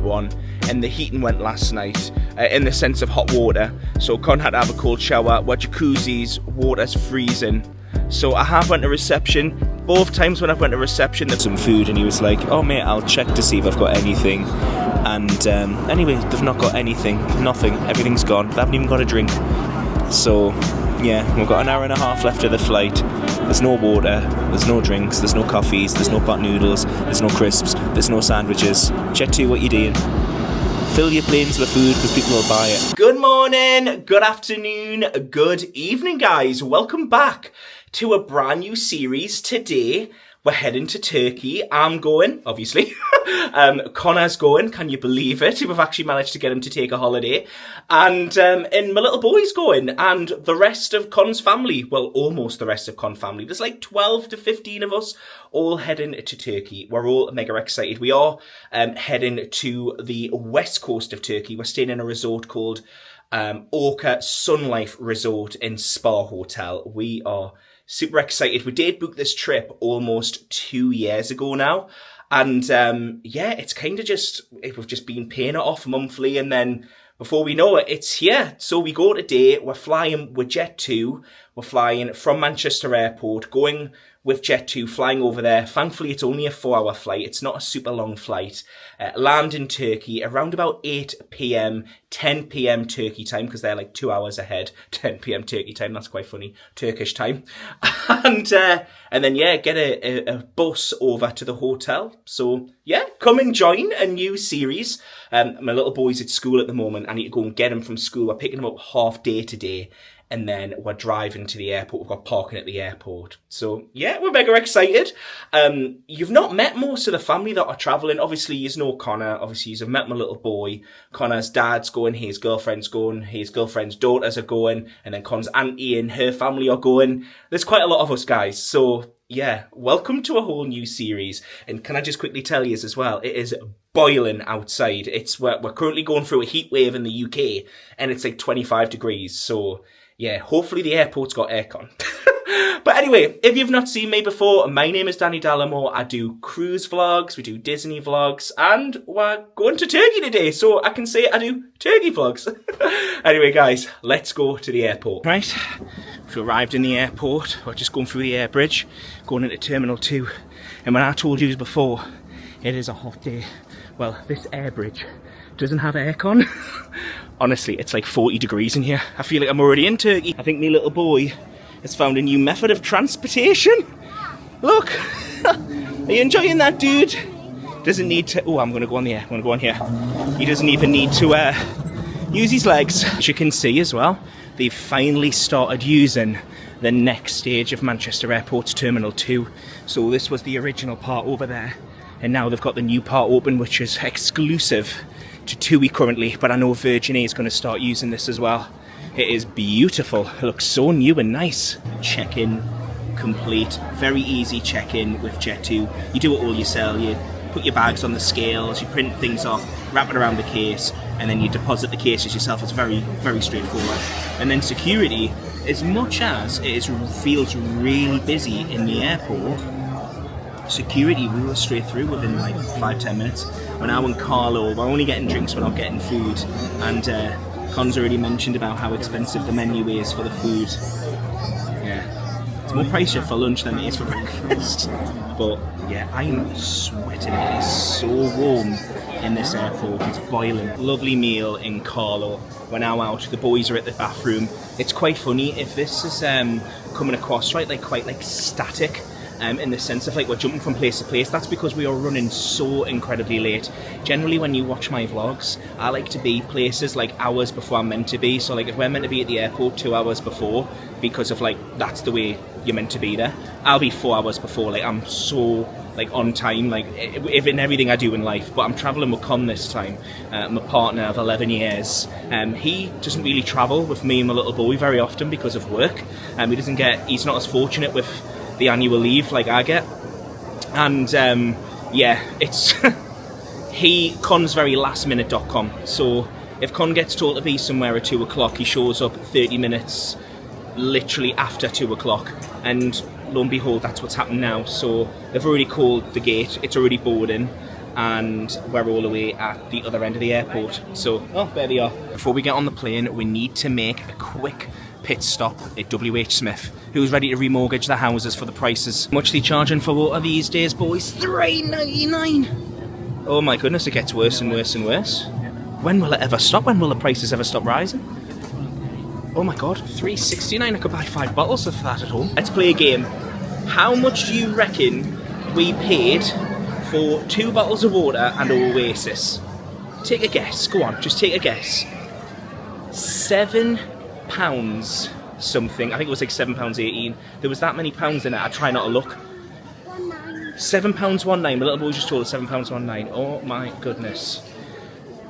one, and the heating went last night in the sense of hot water. So Con had to have a cold shower. We're jacuzzis, water's freezing. So I have went to reception. Both times when I've went to reception, there's some food, and he was like, "Oh mate, I'll check to see if I've got anything." And anyway, they've not got anything, nothing. Everything's gone. They haven't even got a drink. So yeah, we've got an hour and a half left of the flight. There's no water, there's no drinks, there's no coffees, there's no pot noodles, there's no crisps, there's no sandwiches. JET2, what you doing? Fill your planes with food because people will buy it. Good morning, good afternoon, good evening, guys. Welcome back to a brand new series. Today, we're heading to Turkey. I'm going, obviously. Connor's going. Can you believe it? We've actually managed to get him to take a holiday. And my little boy's going. And the rest of Con's family, well, almost the rest of Con's family. There's like 12 to 15 of us all heading to Turkey. We're all mega excited. We are heading to the west coast of Turkey. We're staying in a resort called Orca Sun Life Resort and Spa Hotel. We are super excited. We did book this trip almost 2 years ago now. And yeah, it's kind of just, we've just been paying it off monthly. And then before we know it, it's here. So we go today. We're flying with JET2. We're flying from Manchester Airport, going with JET2, flying over there. Thankfully, it's only a 4-hour flight. It's not a super long flight. Land in Turkey around about 8 p.m, 10 p.m. Turkey time, because they're like 2 hours ahead. 10 p.m. Turkey time, that's quite funny. Turkish time. And then, yeah, get a bus over to the hotel. So, yeah, come and join a new series. My little boy's at school at the moment. I need to go and get him from school. We're picking him up half day today. And then we're driving to the airport. We've got parking at the airport. So, yeah, we're mega excited. You've not met most of the family that are travelling. Obviously, you know Connor. Obviously, you've met my little boy. Connor's dad's going. His girlfriend's going. His girlfriend's daughters are going. And then Connor's auntie and her family are going. There's quite a lot of us, guys. So, yeah, welcome to a whole new series. And can I just quickly tell you as well, it is boiling outside. We're currently going through a heat wave in the UK. And it's like 25 degrees. So, yeah, hopefully the airport's got aircon. But anyway, if you've not seen me before, my name is Dalimore. I do cruise vlogs, we do Disney vlogs, and we're going to Turkey today, so I can say I do Turkey vlogs. Anyway, guys, let's go to the airport. Right, we arrived in the airport. We're just going through the air bridge, going into Terminal 2. And when I told you before, it is a hot day. Well, this air bridge doesn't have aircon. Honestly, it's like 40 degrees in here. I feel like I'm already in Turkey. I think my little boy has found a new method of transportation. Look, are you enjoying that, dude? Doesn't need to, oh, I'm gonna go on the air, I'm gonna go on here. He doesn't even need to use his legs. As you can see as well, they've finally started using the next stage of Manchester Airport's Terminal 2. So this was the original part over there. And now they've got the new part open, which is exclusive to TUI currently, but I know Virgin A is going to start using this as well. It is beautiful. It looks so new and nice. Check-in complete. Very easy check-in with JET2. You do it all yourself. You put your bags on the scales, you print things off, wrap it around the case, and then you deposit the cases yourself. It's very, very straightforward. And then security, as much as feels really busy in the airport, security, we were straight through within like 5-10 minutes. When I and Carlo, we're only getting drinks, we're not getting food. And Con's already mentioned about how expensive the menu is for the food. Yeah, it's more pricey for lunch than it is for breakfast. But yeah, I'm sweating. It is so warm in this airport. It's boiling. Lovely meal in Carlo. We're now out. The boys are at the bathroom. It's quite funny if this is coming across right, like quite like static. In the sense of like we're jumping from place to place. That's because we are running so incredibly late. Generally when you watch my vlogs, I like to be places like hours before I'm meant to be. So like if we're meant to be at the airport 2 hours before, because of like that's the way you're meant to be there, I'll be 4 hours before. Like I'm so like on time, like if in everything I do in life. But I'm traveling with Con this time, my partner of 11 years. He doesn't really travel with me and my little boy very often because of work. He's not as fortunate with the annual leave like I get. And yeah, it's Con's very lastminute.com. So if Con gets told to be somewhere at 2 o'clock, he shows up 30 minutes literally after 2 o'clock. And lo and behold, that's what's happened now. So they've already called the gate, it's already boarding. and we're all the way at the other end of the airport. So, oh, there they are. Before we get on the plane, we need to make a quick pit stop at WH Smith, who's ready to remortgage the houses for the prices. How much are they charging for water these days, boys? $3.99. Oh my goodness, it gets worse and worse and worse. When will it ever stop? When will the prices ever stop rising? Oh my god, $3.69. I could buy 5 bottles of that at home. Let's play a game. How much do you reckon we paid for 2 bottles of water and an Oasis? Take a guess. Go on, just take a guess. £7 something. I think it was like £7.18. There was that many pounds in it. I try not to look. £7.19. My little boy just told us £7.19. Oh my goodness.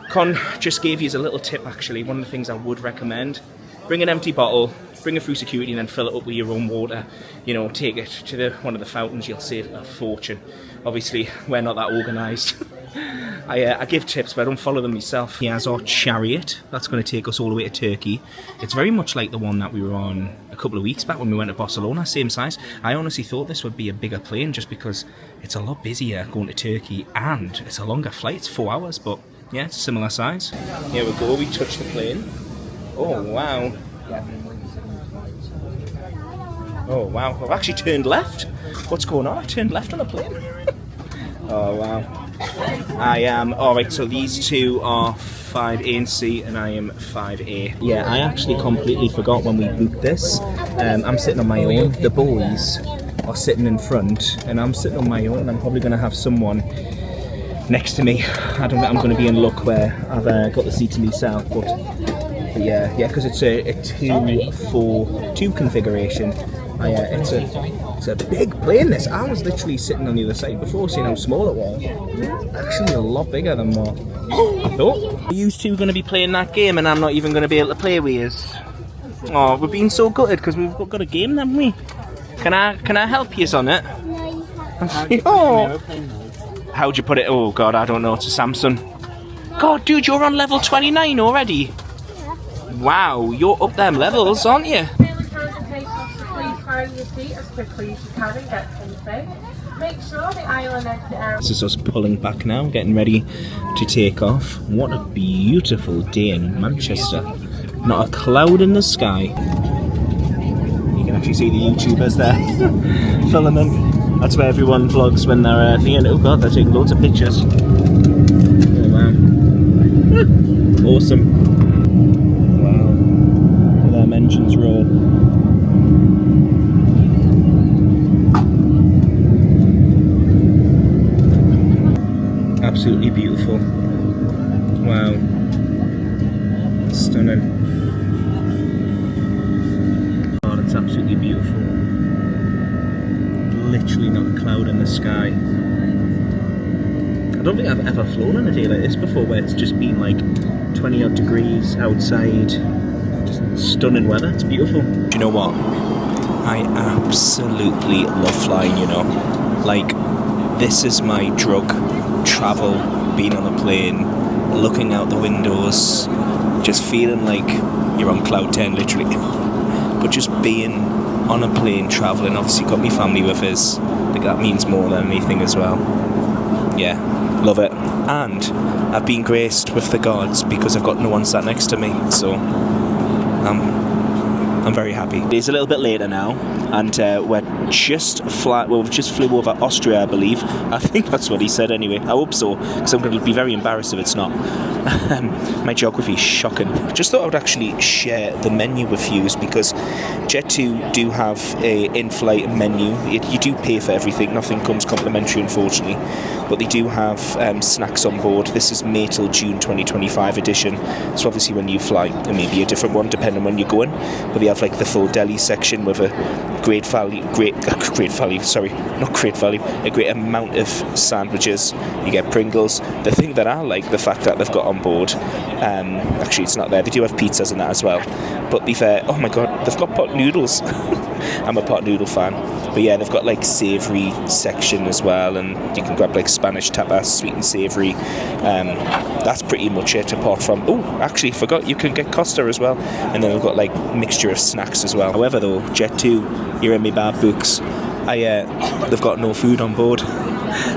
Con just gave you a little tip actually. One of the things I would recommend: bring an empty bottle, bring it through security, and then fill it up with your own water. You know, take it to one of the fountains. You'll save a fortune. Obviously, we're not that organised. I give tips, but I don't follow them myself. Here's our chariot. That's going to take us all the way to Turkey. It's very much like the one that we were on a couple of weeks back when we went to Barcelona, same size. I honestly thought this would be a bigger plane just because it's a lot busier going to Turkey and it's a longer flight. It's 4 hours, but yeah, it's a similar size. Here we go, we touch the plane. Oh, wow. Oh, wow. I've actually turned left. What's going on? I turned left on the plane. Oh, wow. I am... Alright, so these two are 5A and C, and I am 5A. Yeah, I actually completely forgot when we booked this. I'm sitting on my own. The boys are sitting in front, and I'm sitting on my own, and I'm probably going to have someone next to me. I don't think I'm going to be in luck where I've got the seat to myself, but yeah, because it's a 2-4-2 configuration. It's a big plane, this. I was literally sitting on the other side before, seeing how small it was. Actually a lot bigger than what I thought. You two are going to be playing that game and I'm not even going to be able to play with you. Oh, we're being so gutted because we've got a game, haven't we? Can I help you on it? No, you can't. Oh. How'd you put it? Oh god, I don't know, it's a Samsung. God, dude, you're on level 29 already? Yeah. Wow, you're up them levels, aren't you? Your seat as quickly as you can and get comfy. Make sure the aisle and exit area. This is us pulling back now, getting ready to take off. What a beautiful day in Manchester. Not a cloud in the sky. You can actually see the YouTubers there filming. That's where everyone vlogs when they're thinking, oh god, they're taking loads of pictures. Oh wow. Awesome. Wow. Look at them engines roll. Absolutely beautiful. Wow. Stunning. Oh, that's absolutely beautiful. Literally not a cloud in the sky. I don't think I've ever flown on a day like this before where it's just been like 20 odd degrees outside. Just stunning weather. It's beautiful. Do you know what? I absolutely love flying, you know. Like, this is my drug. Travel, being on a plane, looking out the windows, just feeling like you're on cloud 10 literally. But just being on a plane, travelling, obviously got my family with us. I think that means more than anything as well. Yeah, love it. And I've been graced with the gods because I've got no one sat next to me, so I'm very happy. It's a little bit later now, and we've just flew over Austria, I believe. I think that's what he said anyway. I hope so, because I'm going to be very embarrassed if it's not. My geography is shocking. Just thought I would actually share the menu with you, because JET2 do have a in-flight menu. You do pay for everything. Nothing comes complimentary, unfortunately. But they do have snacks on board. This is May till June 2025 edition. So obviously when you fly, it may be a different one depending on when you're going. But they have like the full deli section with a great amount of sandwiches. You get Pringles. The thing that I like, the fact that they've got on board, actually it's not there, they do have pizzas and that as well, but be fair, oh my god, they've got pot noodles. I'm a pot noodle fan. But yeah, they've got like savoury section as well, and you can grab like Spanish tapas, sweet and savoury. That's pretty much it, apart from, oh, actually forgot, you can get Costa as well, and then they've got like mixture of snacks as well. However though, JET2, you're in my bad books. They've got no food on board.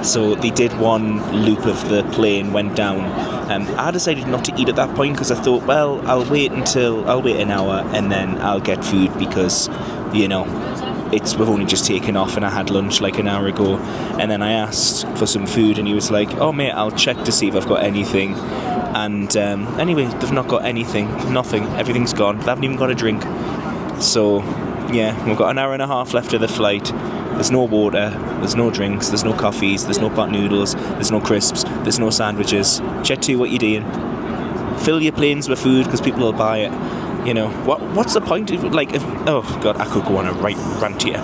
So they did one loop of the plane, went down. I decided not to eat at that point because I thought, well, I'll wait an hour and then I'll get food because, you know, we've only just taken off and I had lunch like an hour ago. And then I asked for some food and he was like, oh mate, I'll check to see if I've got anything. And anyway, they've not got anything, nothing, everything's gone. They haven't even got a drink. So yeah, we've got an hour and a half left of the flight. There's no water, there's no drinks, there's no coffees, there's no pot noodles, there's no crisps, there's no sandwiches. JET2, what you doing? Fill your planes with food because people will buy it. You know, what's the point of, like, oh god, I could go on a right rant here.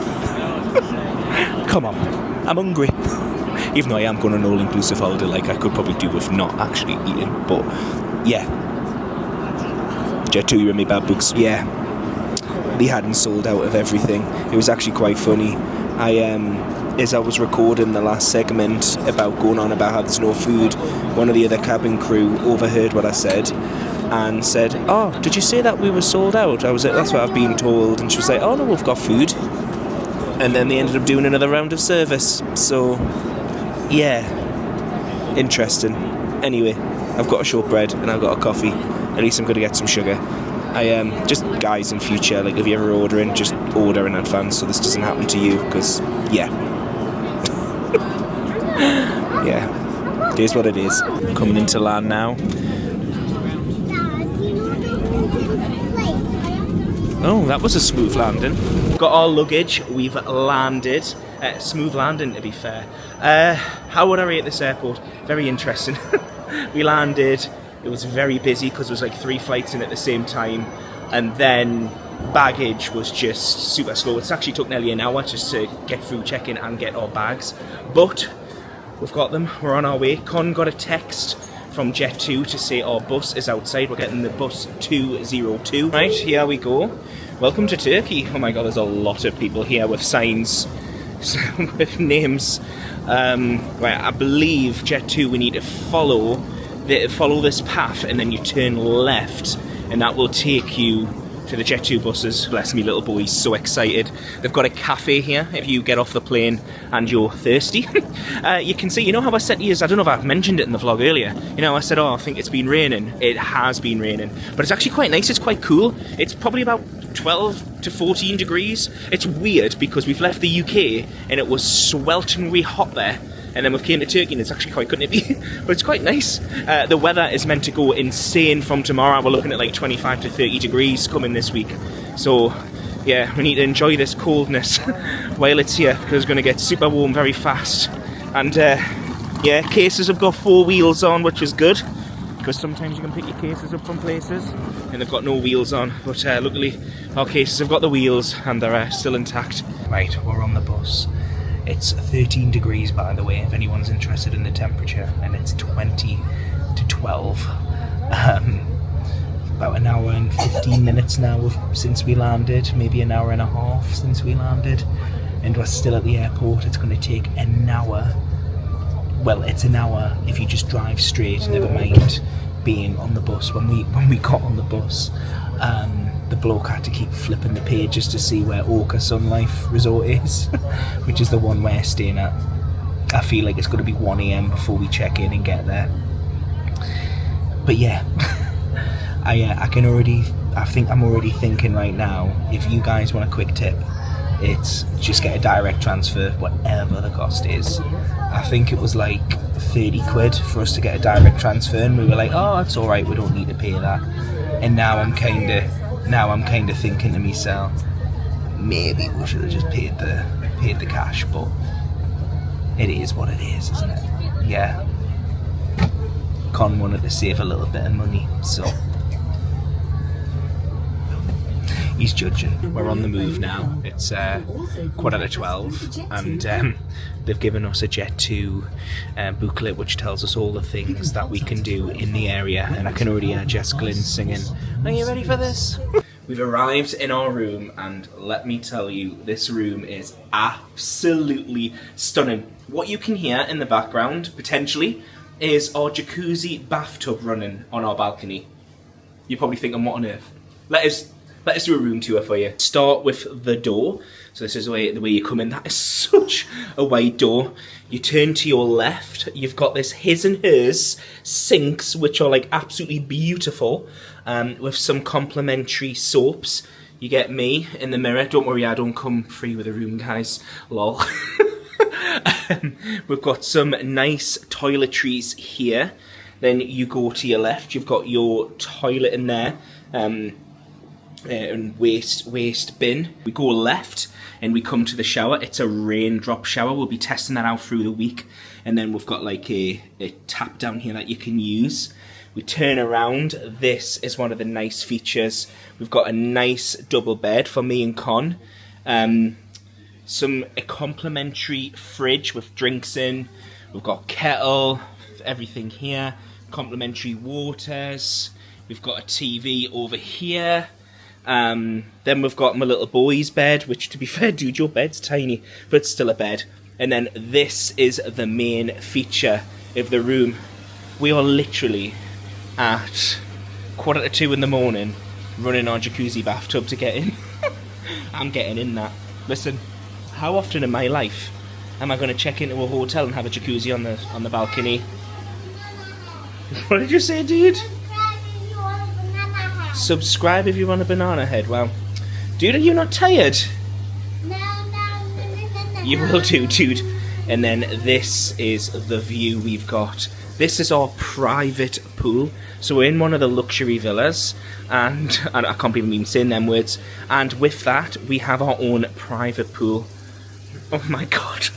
Come on, I'm hungry. Even though I am going on an all-inclusive holiday, like, I could probably do with not actually eating, but yeah. JET2, you're in my bad books. Yeah, they hadn't sold out of everything. It was actually quite funny. As I was recording the last segment about going on about how there's no food, one of the other cabin crew overheard what I said and said, oh, did you say that we were sold out? I was like, that's what I've been told. And she was like, oh no, we've got food. And then they ended up doing another round of service. So yeah, interesting. Anyway, I've got a shortbread and I've got a coffee. At least I'm going to get some sugar. Just guys, in future, like, if you're ever ordering, just order in advance so this doesn't happen to you, because yeah. Yeah, it is what it is. Coming into land now. Oh, that was a smooth landing. Got our luggage, we've landed. Smooth landing, to be fair. How would I rate this airport? Very interesting. We landed, it was very busy because there was like 3 flights in at the same time, and then baggage was just super slow. It's actually took nearly an hour just to get through check-in and get our bags, but we've got them, we're on our way. Con got a text from JET2 to say our bus is outside. We're getting the bus 202. Right, here we go. Welcome to Turkey. Oh my god, there's a lot of people here with signs, with names. Right, I believe JET2, we need to follow this path and then you turn left and that will take you to the JET2 buses. Bless me, little boy, he's so excited. They've got a cafe here if you get off the plane and you're thirsty. You can see, you know how I said to you, I don't know if I've mentioned it in the vlog earlier, you know, I said, oh, I think it's been raining. It has been raining, but it's actually quite nice, it's quite cool. It's probably about 12 to 14 degrees. It's weird because we've left the UK and it was swelteringly hot there. And then we came to Turkey and it's actually quite, couldn't it be? But it's quite nice. The weather is meant to go insane from tomorrow. We're looking at like 25 to 30 degrees coming this week. So yeah, we need to enjoy this coldness while it's here because it's going to get super warm very fast. And yeah, cases have got 4 wheels on, which is good. Because sometimes you can pick your cases up from places and they've got no wheels on. But luckily our cases have got the wheels and they're still intact. Right, we're on the bus. It's 13 degrees, by the way, if anyone's interested in the temperature, and it's 20 to 12. About an hour and 15 minutes now since we landed, maybe an hour and a half since we landed, and we're still at the airport. It's going to take an hour. Well, it's an hour if you just drive straight, never mind being on the bus. When we got on the bus, the bloke had to keep flipping the pages to see where Orca Sun Life Resort is, which is the one we're staying at. I feel like it's going to be 1 AM before we check in and get there. But yeah, I think I'm already thinking right now, if you guys want a quick tip, it's just get a direct transfer, whatever the cost is. I think it was like 30 quid for us to get a direct transfer, and we were like, oh, it's alright, we don't need to pay that. And now I'm kind of thinking to myself, maybe we should have just paid the cash, but it is what it is, isn't it? Yeah. Con wanted to save a little bit of money, so he's judging. We're on the move now. It's 11:45 and they've given us a JET2 booklet which tells us all the things that we can do in the area, and I can already hear Jess Glynn singing, "Are you ready for this?" We've arrived in our room, and let me tell you, this room is absolutely stunning. What you can hear in the background, potentially, is our jacuzzi bathtub running on our balcony. You're probably thinking, what on earth? Let's do a room tour for you. Start with the door. So this is the way you come in. That is such a wide door. You turn to your left. You've got this his and hers sinks, which are like absolutely beautiful, with some complimentary soaps. You get me in the mirror. Don't worry, I don't come free with a room, guys. Lol. We've got some nice toiletries here. Then you go to your left. You've got your toilet in there. And waste bin. We go left and we come to the shower. It's a raindrop shower. We'll be testing that out through the week. And then we've got like a tap down here that you can use. We turn around. This is one of the nice features. We've got a nice double bed for me and Con. A complimentary fridge with drinks in. We've got kettle, everything here. Complimentary waters. We've got a TV over here. Then we've got my little boy's bed, which, to be fair, dude, your bed's tiny, but it's still a bed. And then this is the main feature of the room. We are literally at 1:45 in the morning running our jacuzzi bathtub to get in. I'm getting in that. Listen, how often in my life am I going to check into a hotel and have a jacuzzi on the balcony? What did you say, dude? Subscribe if you want a banana head. Well, dude, are you not tired? No. You will do, dude. And then this is the view we've got. This is our private pool. So we're in one of the luxury villas, and I can't believe I'm even saying them words. And with that, we have our own private pool. Oh my god.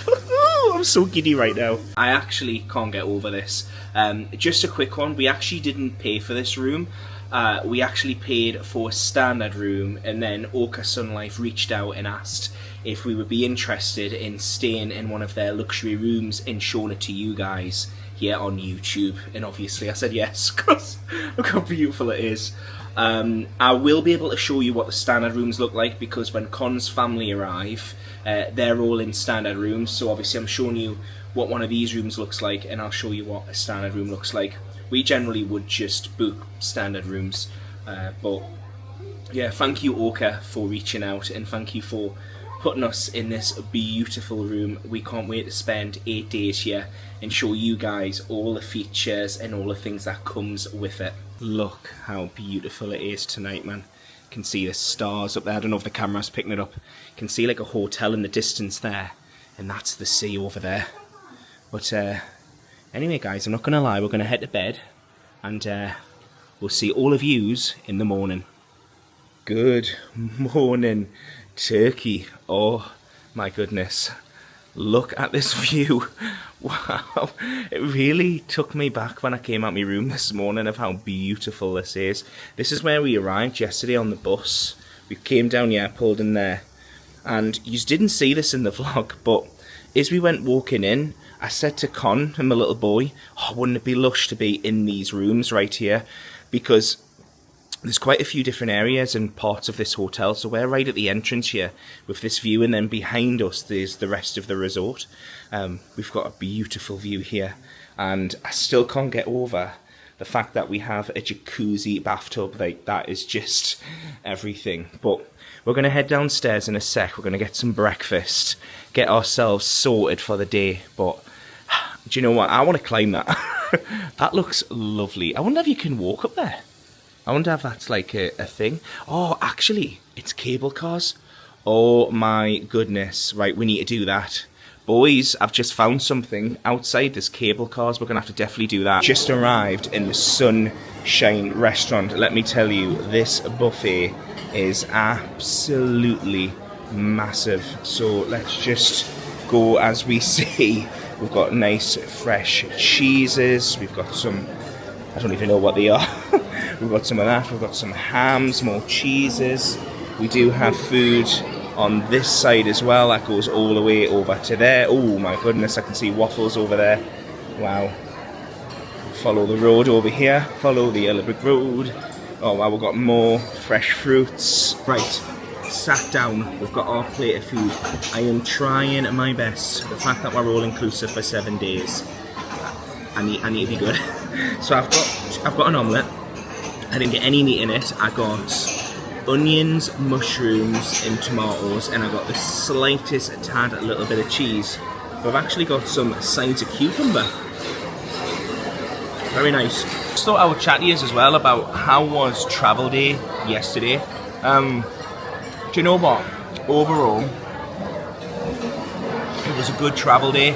I'm so giddy right now. I actually can't get over this. Just a quick one. We actually didn't pay for this room. We actually paid for a standard room, and then Orca Sun Life reached out and asked if we would be interested in staying in one of their luxury rooms and showing it to you guys here on YouTube. And obviously I said yes, because look how beautiful it is. I will be able to show you what the standard rooms look like, because when Con's family arrive, they're all in standard rooms. So obviously I'm showing you what one of these rooms looks like, and I'll show you what a standard room looks like. We generally would just book standard rooms, but yeah, thank you Orca for reaching out, and thank you for putting us in this beautiful room. We can't wait to spend 8 days here and show you guys all the features and all the things that comes with it. Look how beautiful it is tonight, man. You can see the stars up there. I don't know if the camera's picking it up. You can see like a hotel in the distance there, and that's the sea over there. But anyway, guys, I'm not going to lie, we're going to head to bed, and we'll see all of yous in the morning. Good morning, Turkey. Oh, my goodness. Look at this view. Wow. It really took me back when I came out my room this morning of how beautiful this is. This is where we arrived yesterday on the bus. We came down here, pulled in there, and you didn't see this in the vlog, but as we went walking in, I said to Con and my little boy, oh, wouldn't it be lush to be in these rooms right here? Because there's quite a few different areas and parts of this hotel. So we're right at the entrance here with this view, and then behind us there's the rest of the resort. We've got a beautiful view here, and I still can't get over the fact that we have a jacuzzi bathtub. Like, that is just everything. But we're going to head downstairs in a sec. We're going to get some breakfast, get ourselves sorted for the day. But do you know what? I want to climb that. That looks lovely. I wonder if you can walk up there. I wonder if that's like a thing. Oh, actually, it's cable cars. Oh my goodness. Right, we need to do that. Boys, I've just found something outside. There's cable cars. We're going to have to definitely do that. Just arrived in the Sunshine restaurant. Let me tell you, this buffet is absolutely massive. So let's just go as we see. We've got nice fresh cheeses. We've got some, I don't even know what they are. We've got some of that. We've got some hams, more cheeses. We do have food on this side as well. That goes all the way over to there. Oh my goodness, I can see waffles over there. Wow. Follow the road over here. Follow the yellow brick road. Oh wow, we've got more fresh fruits. Right, sat down. We've got our plate of food. I am trying my best. The fact that we're all inclusive for 7 days, I need to be good. So I've got an omelette. I didn't get any meat in it. I got onions, mushrooms and tomatoes, and I got the slightest tad a little bit of cheese. But I've actually got some sides of cucumber. Very nice. Just thought I would chat to you as well about how was travel day yesterday. Do you know what? Overall, it was a good travel day.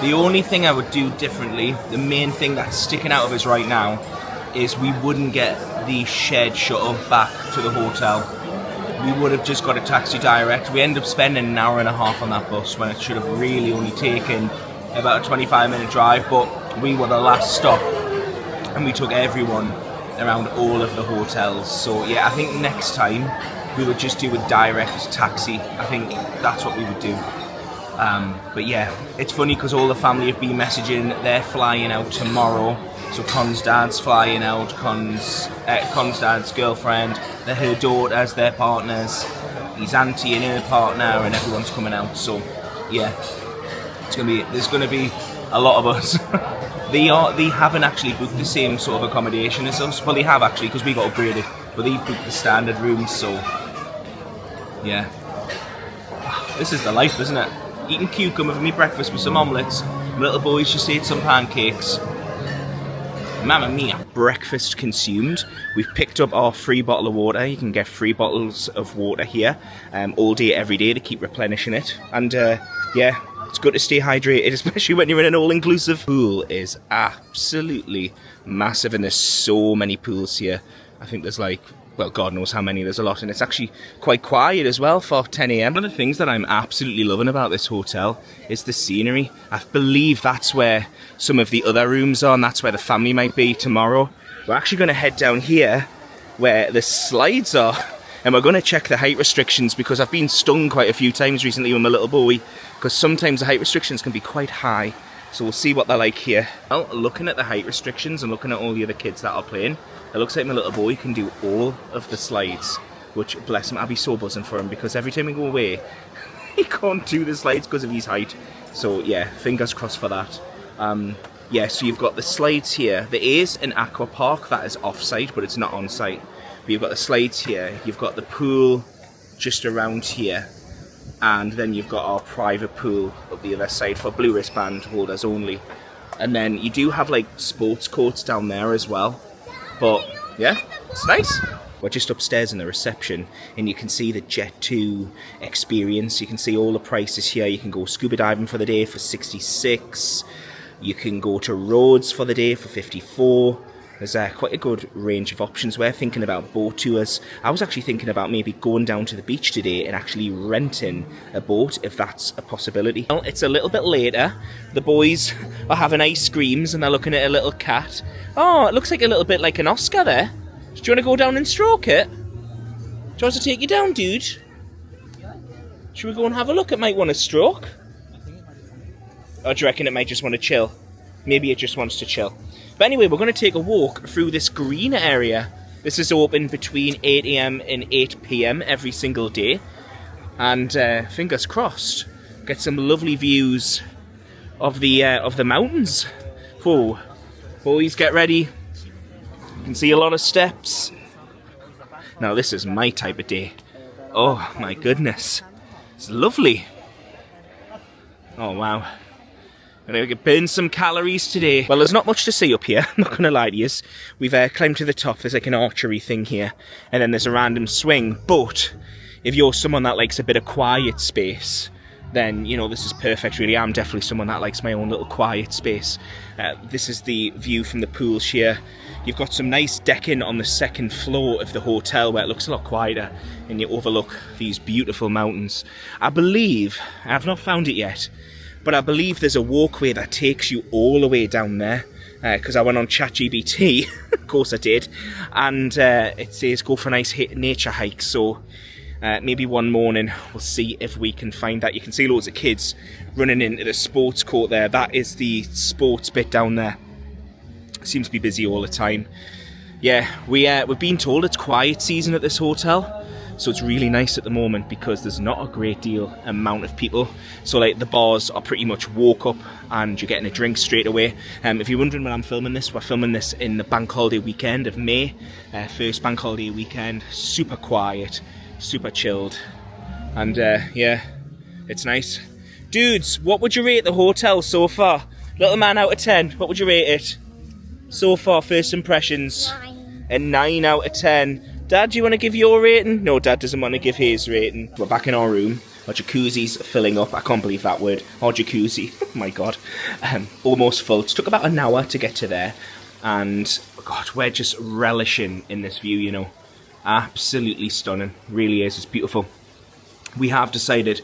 The only thing I would do differently, the main thing that's sticking out of us right now, is we wouldn't get the shared shuttle back to the hotel. We would have just got a taxi direct. We ended up spending an hour and a half on that bus when it should have really only taken about a 25-minute drive, but we were the last stop and we took everyone around all of the hotels. So yeah, I think next time we would just do a direct taxi. I think that's what we would do. But yeah, it's funny because all the family have been messaging. They're flying out tomorrow. So Con's dad's flying out, Con's dad's girlfriend, they're her daughters, their partners, his auntie and her partner, and everyone's coming out. So yeah, there's gonna be a lot of us. They haven't actually booked the same sort of accommodation as us. Well, they have actually, because we got upgraded, but they've booked the standard rooms. So yeah, this is the life, isn't it? Eating cucumber for me breakfast with some omelettes. My little boys just ate some pancakes. Mamma mia. Breakfast consumed. We've picked up our free bottle of water. You can get 3 bottles of water here all day, every day to keep replenishing it. And yeah, it's good to stay hydrated, especially when you're in an all-inclusive. Pool is absolutely massive and there's so many pools here. I think there's like, well, God knows how many, there's a lot, and it's actually quite quiet as well for 10 AM. One of the things that I'm absolutely loving about this hotel is the scenery. I believe that's where some of the other rooms are, and that's where the family might be tomorrow. We're actually going to head down here where the slides are, and we're going to check the height restrictions because I've been stung quite a few times recently with my little boy, because sometimes the height restrictions can be quite high. So we'll see what they're like here. Well, looking at the height restrictions and looking at all the other kids that are playing, it looks like my little boy can do all of the slides, which, bless him, I'll be so buzzing for him because every time we go away, he can't do the slides because of his height. So yeah, fingers crossed for that. Yeah, so you've got the slides here. There is an aqua park that is off-site, but it's not on-site. But you've got the slides here, you've got the pool just around here, and then you've got our private pool up the other side for blue wristband holders only. And then you do have like sports courts down there as well. But yeah, it's nice. We're just upstairs in the reception and you can see the JET2 experience. You can see all the prices here. You can go scuba diving for the day for 66. You can go to Rhodes for the day for 54. There's quite a good range of options. We're thinking about boat tours. I was actually thinking about maybe going down to the beach today and actually renting a boat, if that's a possibility. Well, it's a little bit later. The boys are having ice creams and they're looking at a little cat. Oh, it looks like a little bit like an Oscar there. Do you want to go down and stroke it? Do you want to take you down, dude? Should we go and have a look? It might want to stroke. Or do you reckon it might just want to chill? Maybe it just wants to chill. But anyway, we're going to take a walk through this green area. This is open between 8 AM and 8 PM every single day. And fingers crossed, get some lovely views of the mountains. Whoa. Boys, get ready. You can see a lot of steps. Now this is my type of day. Oh my goodness. It's lovely. Oh wow. I'm going to burn some calories today. Well, there's not much to see up here, I'm not going to lie to you. We've climbed to the top, there's like an archery thing here, and then there's a random swing. But if you're someone that likes a bit of quiet space, then, you know, this is perfect really. I'm definitely someone that likes my own little quiet space. This is the view from the pools here. You've got some nice decking on the second floor of the hotel where it looks a lot quieter, and you overlook these beautiful mountains. I believe, I've not found it yet, but I believe there's a walkway that takes you all the way down there, because I went on ChatGPT, of course I did, and it says go for a nice nature hike. So maybe one morning we'll see if we can find that. You can see loads of kids running into the sports court there. That is the sports bit down there. Seems to be busy all the time. Yeah, we've been told it's quiet season at this hotel, so it's really nice at the moment because there's not a great deal amount of people. So like the bars are pretty much woke up and you're getting a drink straight away. If you're wondering when I'm filming this, we're filming this in the bank holiday weekend of May. First bank holiday weekend, super quiet, super chilled, and yeah, it's nice. Dudes, what would you rate the hotel so far? Little man, out of 10, what would you rate it? So far, first impressions. 9. A 9 out of 10. Dad, do you want to give your rating? No, Dad doesn't want to give his rating. We're back in our room. Our jacuzzi's filling up. I can't believe that word. Our jacuzzi. Oh my God. Almost full. It took about an hour to get to there. And, God, we're just relishing in this view, you know. Absolutely stunning. Really is. It's beautiful. We have decided,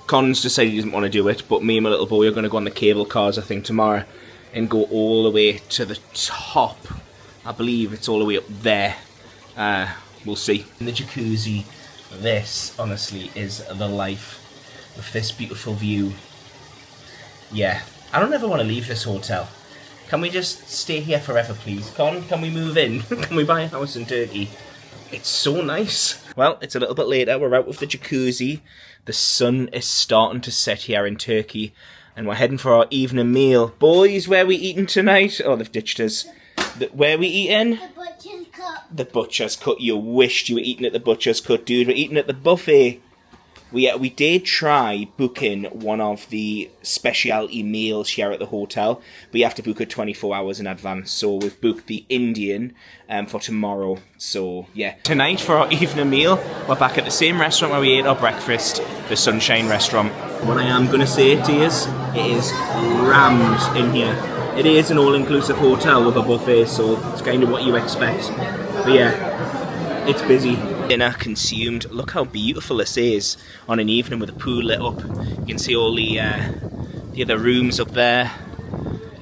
Con's decided he doesn't want to do it, but me and my little boy are going to go on the cable cars, I think, tomorrow and go all the way to the top. I believe it's all the way up there. We'll see. In the jacuzzi, this, honestly, is the life with this beautiful view. Yeah, I don't ever want to leave this hotel. Can we just stay here forever, please? Con, can we move in? Can we buy a house in Turkey? It's so nice. Well, it's a little bit later. We're out with the jacuzzi. The sun is starting to set here in Turkey. And we're heading for our evening meal. Boys, where are we eating tonight? Oh, they've ditched us. Where are we eating? The butcher's cut. The butcher's cut. You wished you were eating at the butcher's cut, dude. We're eating at the buffet. We did try booking one of the specialty meals here at the hotel, but you have to book it 24 hours in advance. So we've booked the Indian for tomorrow. So yeah, tonight for our evening meal, we're back at the same restaurant where we ate our breakfast, the Sunshine Restaurant. What I am going to say to you is, it is rammed in here. It is an all-inclusive hotel with a buffet, so it's kind of what you expect. But yeah, it's busy. Dinner consumed. Look how beautiful this is on an evening with the pool lit up. You can see all the other rooms up there.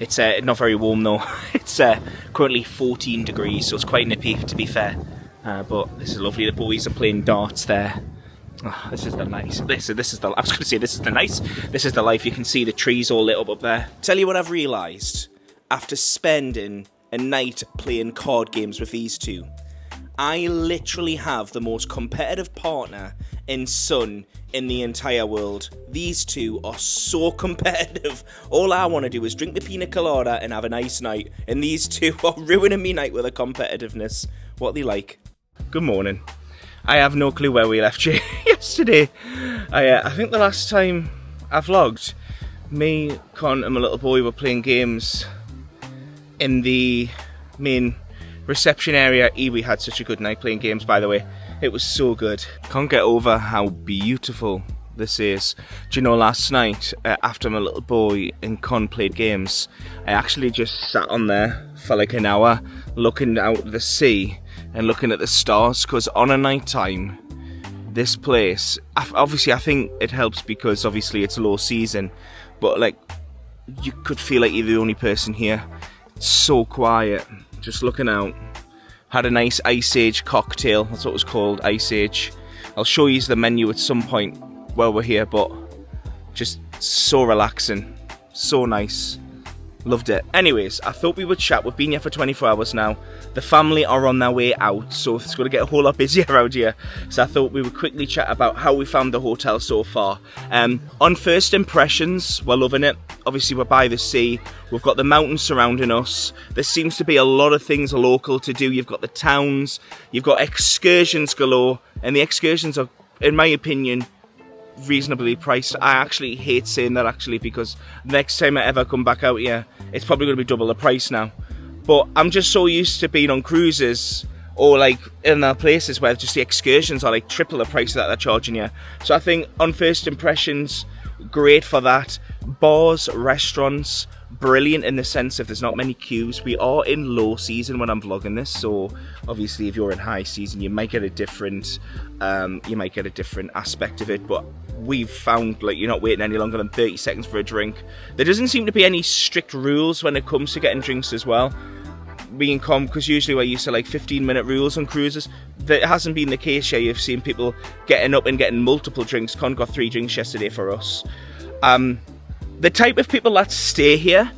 It's not very warm though. It's currently 14 degrees, so it's quite nippy to be fair. But this is lovely. The boys are playing darts there. Oh, this is the nice. This is the. I was going to say this is the nice. This is the life. You can see the trees all lit up there. Tell you what I've realised after spending a night playing card games with these two. I literally have the most competitive partner in Sun in the entire world. These two are so competitive. All I want to do is drink the pina colada and have a nice night. And these two are ruining me night with their competitiveness. What are they like? Good morning. I have no clue where we left you yesterday. I think the last time I vlogged, me, Con and my little boy were playing games in the main reception area. We had such a good night playing games, by the way. It was so good. Can't get over how beautiful this is. Do you know, last night after my little boy and Con played games, I actually just sat on there for like an hour looking out at the sea and looking at the stars, because on a night time this place, obviously I think it helps because obviously it's low season, but like you could feel like you're the only person here. It's so quiet. Just looking out. Had a nice Ice Age cocktail. That's what it was called, Ice Age. I'll show you the menu at some point while we're here, but just so relaxing. So nice. Loved it. Anyways, I thought we would chat. We've been here for 24 hours now. The family are on their way out, so it's going to get a whole lot busier around here. So I thought we would quickly chat about how we found the hotel so far. On first impressions, we're loving it. Obviously, we're by the sea. We've got the mountains surrounding us. There seems to be a lot of things local to do. You've got the towns. You've got excursions galore. And the excursions are, in my opinion, reasonably priced. I actually hate saying that actually, because next time I ever come back out here, it's probably going to be double the price now. But I'm just so used to being on cruises or like in other places where just the excursions are like triple the price that they're charging you. So I think on first impressions, great for that. Bars, restaurants, brilliant in the sense of there's not many queues. We are in low season when I'm vlogging this, so obviously if you're in high season you might get a different aspect of it, but we've found like you're not waiting any longer than 30 seconds for a drink. There doesn't seem to be any strict rules when it comes to getting drinks as well. Being calm, because usually we're used to like 15-minute rules on cruises. That hasn't been the case here. You've seen people getting up and getting multiple drinks. Con got 3 drinks yesterday for us. The type of people that stay here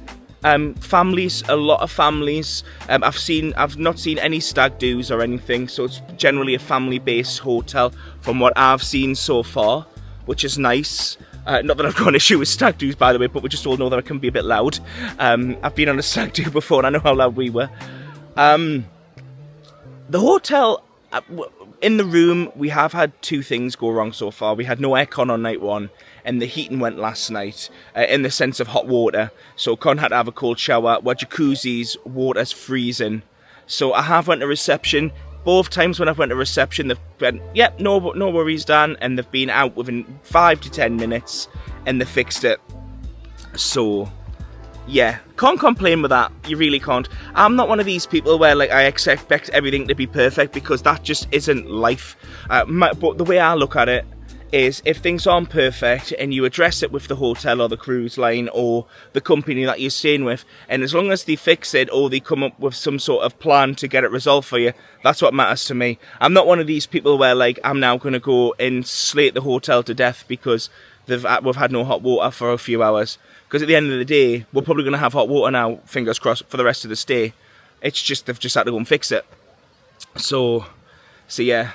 Families, a lot of families. I've not seen any stag do's or anything, so it's generally a family-based hotel from what I've seen so far, which is nice. Not that I've got an issue with stag do's, by the way, but we just all know that it can be a bit loud. I've been on a stag do before, and I know how loud we were. The hotel, in the room, we have had two things go wrong so far. We had no aircon on night one, and the heating went last night, in the sense of hot water. So Con had to have a cold shower. Our jacuzzi's water's freezing. So I have went to reception. Both times when I've went to reception, they've been, yep, no worries, Dan, and they've been out within 5 to 10 minutes, and they fixed it. So, yeah, can't complain with that. You really can't. I'm not one of these people where, like, I expect everything to be perfect, because that just isn't life. But the way I look at it is, if things aren't perfect and you address it with the hotel or the cruise line or the company that you're staying with, and as long as they fix it or they come up with some sort of plan to get it resolved for you, that's what matters to me. I'm not one of these people where, like, I'm now going to go and slate the hotel to death because we've had no hot water for a few hours. Because at the end of the day, we're probably going to have hot water now, fingers crossed, for the rest of the stay. It's just, they've just had to go and fix it. So yeah.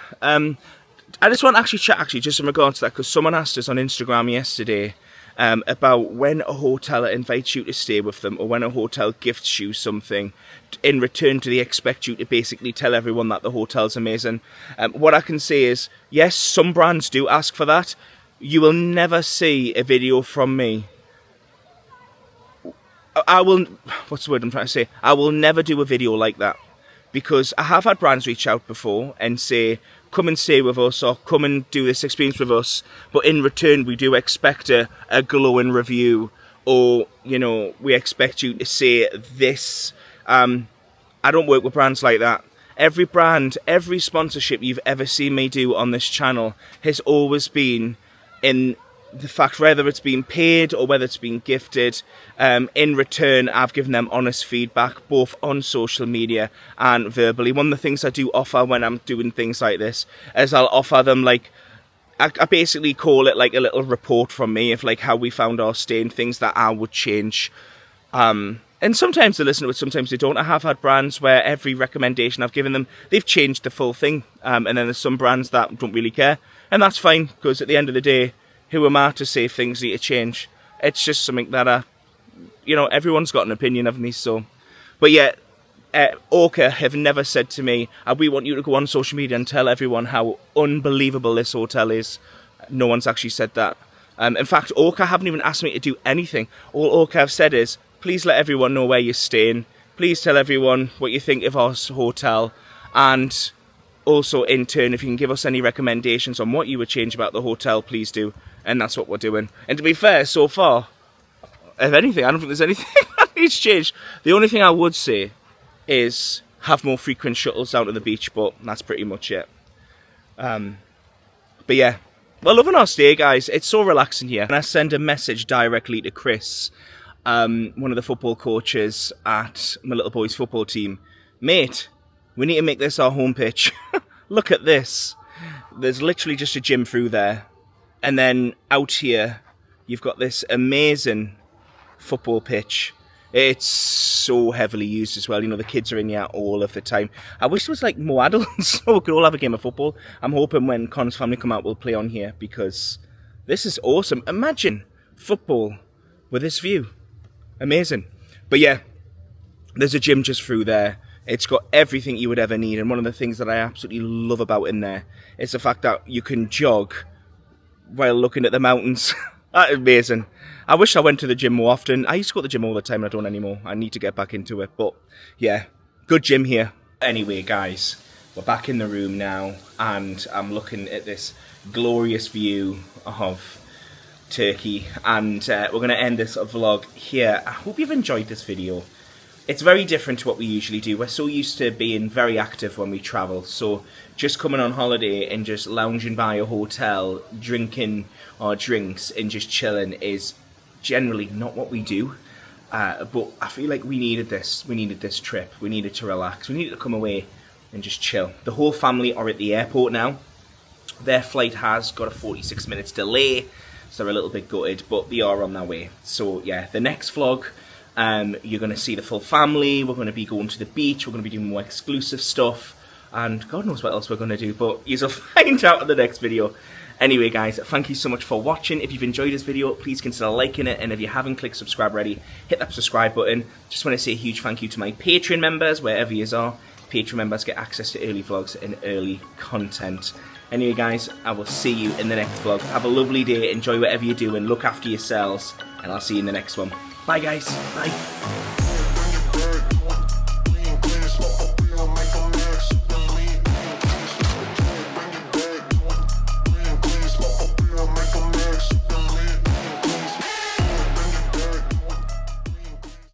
I just want to actually chat, just in regards to that, because someone asked us on Instagram yesterday about when a hotel invites you to stay with them, or when a hotel gifts you something in return do they expect you to basically tell everyone that the hotel's amazing. What I can say is, yes, some brands do ask for that. You will never see a video from me. What's the word I'm trying to say? I will never do a video like that, because I have had brands reach out before and say, come and stay with us, or come and do this experience with us, but in return we do expect a glowing review, or, you know, we expect you to say this. I don't work with brands like that. Every brand, every sponsorship you've ever seen me do on this channel has always been in the fact, whether it's been paid or whether it's been gifted, in return I've given them honest feedback, both on social media and verbally. One of the things I do offer when I'm doing things like this is I'll offer them, like, I basically call it like a little report from me of, like, how we found our stay and things that I would change. And sometimes they listen to it, sometimes they don't. I have had brands where every recommendation I've given them, they've changed the full thing. And then there's some brands that don't really care, and that's fine, because at the end of the day, who am I to say if things need to change? It's just something that everyone's got an opinion, haven't they? So, but yeah, Orca have never said to me, we want you to go on social media and tell everyone how unbelievable this hotel is. No one's actually said that. In fact, Orca haven't even asked me to do anything. All Orca have said is, please let everyone know where you're staying. Please tell everyone what you think of our hotel. And also, in turn, if you can give us any recommendations on what you would change about the hotel, please do. And that's what we're doing. And to be fair, so far, if anything, I don't think there's anything that needs changed. The only thing I would say is have more frequent shuttles down to the beach, but that's pretty much it. But yeah, we're loving our stay, guys. It's so relaxing here. And I send a message directly to Chris, one of the football coaches at my little boy's football team. Mate, we need to make this our home pitch. Look at this. There's literally just a gym through there. And then out here, you've got this amazing football pitch. It's so heavily used as well. You know, the kids are in here all of the time. I wish there was, like, more adults so we could all have a game of football. I'm hoping when Connor's family come out, we'll play on here, because this is awesome. Imagine football with this view. Amazing. But yeah, there's a gym just through there. It's got everything you would ever need. And one of the things that I absolutely love about in there is the fact that you can jog while looking at the mountains. That's amazing. I wish I went to the gym more often. I used to go to the gym all the time, and I don't anymore. I need to get back into it. But yeah, good gym here. Anyway, guys, we're back in the room now, and I'm looking at this glorious view of Turkey. And we're going to end this vlog here. I hope you've enjoyed this video. It's very different to what we usually do. We're so used to being very active when we travel. So just coming on holiday and just lounging by a hotel, drinking our drinks and just chilling is generally not what we do. But I feel like we needed this. We needed this trip. We needed to relax. We needed to come away and just chill. The whole family are at the airport now. Their flight has got a 46 minutes delay, so they're a little bit gutted, but they are on their way. So yeah, the next vlog, You're going to see the full family. We're going to be going to the beach. We're going to be doing more exclusive stuff. And God knows what else we're going to do. But you'll find out in the next video. Anyway, guys, thank you so much for watching. If you've enjoyed this video, please consider liking it. And if you haven't clicked subscribe already, hit that subscribe button. Just want to say a huge thank you to my Patreon members, wherever you are. Patreon members get access to early vlogs and early content. Anyway, guys, I will see you in the next vlog. Have a lovely day. Enjoy whatever you're doing. Look after yourselves. And I'll see you in the next one. Bye, guys. Bye.